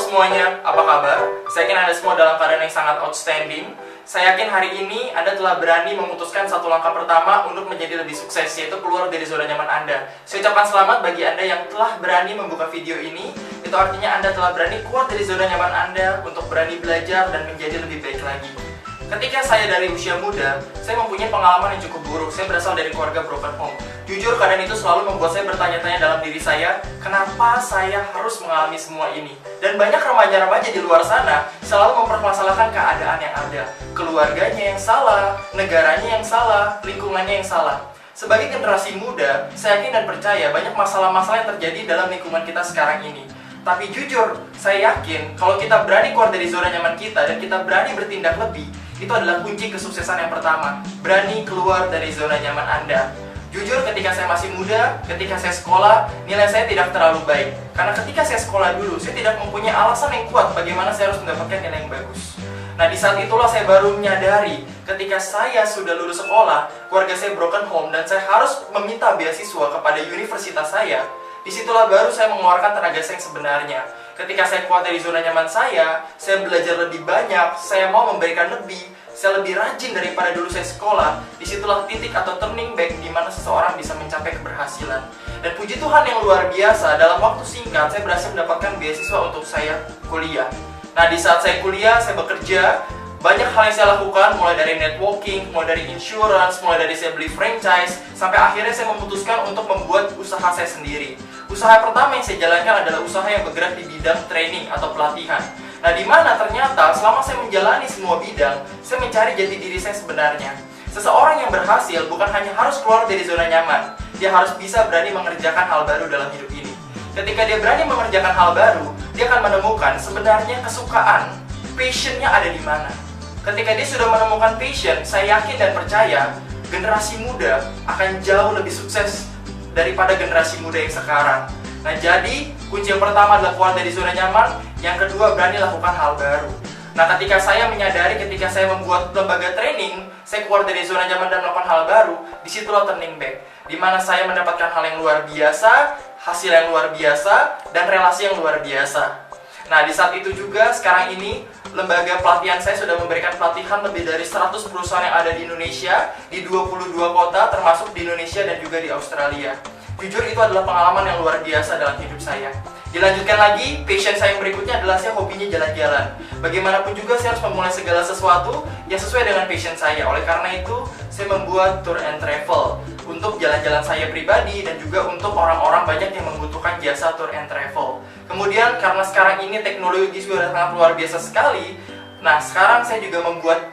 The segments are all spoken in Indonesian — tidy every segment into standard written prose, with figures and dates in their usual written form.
semuanya, apa kabar? Saya yakin Anda semua dalam keadaan yang sangat outstanding. Saya yakin hari ini Anda telah berani memutuskan satu langkah pertama untuk menjadi lebih sukses, yaitu keluar dari zona nyaman Anda. Saya ucapkan selamat bagi Anda yang telah berani membuka video ini. Itu artinya Anda telah berani keluar dari zona nyaman Anda untuk berani belajar dan menjadi lebih baik lagi. Ketika saya dari usia muda, saya mempunyai pengalaman yang cukup buruk. Saya berasal dari keluarga broken home. Jujur, keadaan itu selalu membuat saya bertanya-tanya dalam diri saya, kenapa saya harus mengalami semua ini? Dan banyak remaja-remaja di luar sana selalu mempermasalahkan keadaan yang ada. Keluarganya yang salah, negaranya yang salah, lingkungannya yang salah. Sebagai generasi muda, saya yakin dan percaya banyak masalah-masalah yang terjadi dalam lingkungan kita sekarang ini. Tapi jujur, saya yakin kalau kita berani keluar dari zona nyaman kita dan kita berani bertindak lebih, itu adalah kunci kesuksesan yang pertama. Berani keluar dari zona nyaman Anda. Jujur, ketika saya masih muda, ketika saya sekolah, nilai saya tidak terlalu baik. Karena ketika saya sekolah dulu, saya tidak mempunyai alasan yang kuat bagaimana saya harus mendapatkan nilai yang bagus. Nah, di saat itulah saya baru menyadari, ketika saya sudah lulus sekolah, keluarga saya broken home, dan saya harus meminta beasiswa kepada universitas saya. Disitulah baru saya mengeluarkan tenaga saya yang sebenarnya. Ketika saya keluar dari zona nyaman saya belajar lebih banyak, saya mau memberikan lebih, saya lebih rajin daripada dulu saya sekolah. Disitulah titik atau turning back di mana seseorang bisa mencapai keberhasilan. Dan puji Tuhan yang luar biasa, dalam waktu singkat saya berhasil mendapatkan beasiswa untuk saya kuliah. Nah, di saat saya kuliah, saya bekerja. Banyak hal yang saya lakukan, mulai dari networking, mulai dari insurance, mulai dari saya beli franchise, sampai akhirnya saya memutuskan untuk membuat usaha saya sendiri. Usaha pertama yang saya jalankan adalah usaha yang bergerak di bidang training atau pelatihan. Nah, di mana ternyata selama saya menjalani semua bidang, saya mencari jati diri saya sebenarnya. Seseorang yang berhasil bukan hanya harus keluar dari zona nyaman, dia harus bisa berani mengerjakan hal baru dalam hidup ini. Ketika dia berani mengerjakan hal baru, dia akan menemukan sebenarnya kesukaan, passionnya ada di mana. Ketika dia sudah menemukan passion, saya yakin dan percaya generasi muda akan jauh lebih sukses daripada generasi muda yang sekarang. Nah, jadi kunci yang pertama adalah keluar dari zona nyaman, yang kedua berani lakukan hal baru. Nah, ketika saya menyadari, ketika saya membuat lembaga training, saya keluar dari zona nyaman dan melakukan hal baru, disitulah turning back, di mana saya mendapatkan hal yang luar biasa, hasil yang luar biasa, dan relasi yang luar biasa. Nah, di saat itu juga, sekarang ini, lembaga pelatihan saya sudah memberikan pelatihan lebih dari 100 perusahaan yang ada di Indonesia, di 22 kota, termasuk di Indonesia dan juga di Australia. Jujur, itu adalah pengalaman yang luar biasa dalam hidup saya. Dilanjutkan lagi, passion saya yang berikutnya adalah saya hobinya jalan-jalan. Bagaimanapun juga saya harus memulai segala sesuatu yang sesuai dengan passion saya. Oleh karena itu, saya membuat tour and travel untuk jalan-jalan saya pribadi dan juga untuk orang-orang banyak yang membutuhkan jasa tour and travel. Kemudian, karena sekarang ini teknologi sudah sangat luar biasa sekali, nah sekarang saya juga membuat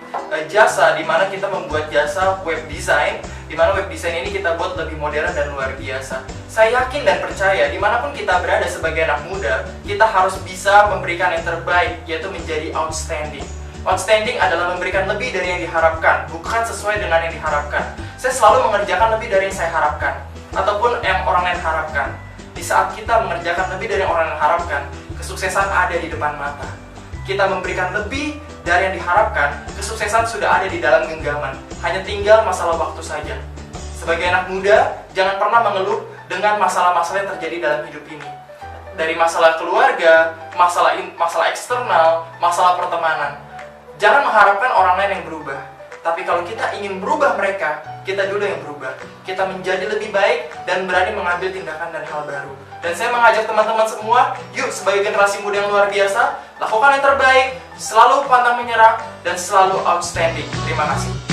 jasa, di mana kita membuat jasa web design, di mana web design ini kita buat lebih modern dan luar biasa. Saya yakin dan percaya, dimanapun kita berada sebagai anak muda, kita harus bisa memberikan yang terbaik, yaitu menjadi outstanding. Outstanding adalah memberikan lebih dari yang diharapkan, bukan sesuai dengan yang diharapkan. Saya selalu mengerjakan lebih dari yang saya harapkan, ataupun yang orang lain harapkan. Di saat kita mengerjakan lebih dari yang orang lain harapkan, kesuksesan ada di depan mata. Kita memberikan lebih dari yang diharapkan, kesuksesan sudah ada di dalam genggaman. Hanya tinggal masalah waktu saja. Sebagai anak muda, jangan pernah mengeluh dengan masalah-masalah yang terjadi dalam hidup ini. Dari masalah keluarga, masalah eksternal, masalah pertemanan. Jangan mengharapkan orang lain yang berubah. Tapi kalau kita ingin merubah mereka, kita dulu yang berubah. Kita menjadi lebih baik dan berani mengambil tindakan dan hal baru. Dan saya mengajak teman-teman semua, yuk sebagai generasi muda yang luar biasa, lakukan yang terbaik, selalu pantang menyerah, dan selalu outstanding. Terima kasih.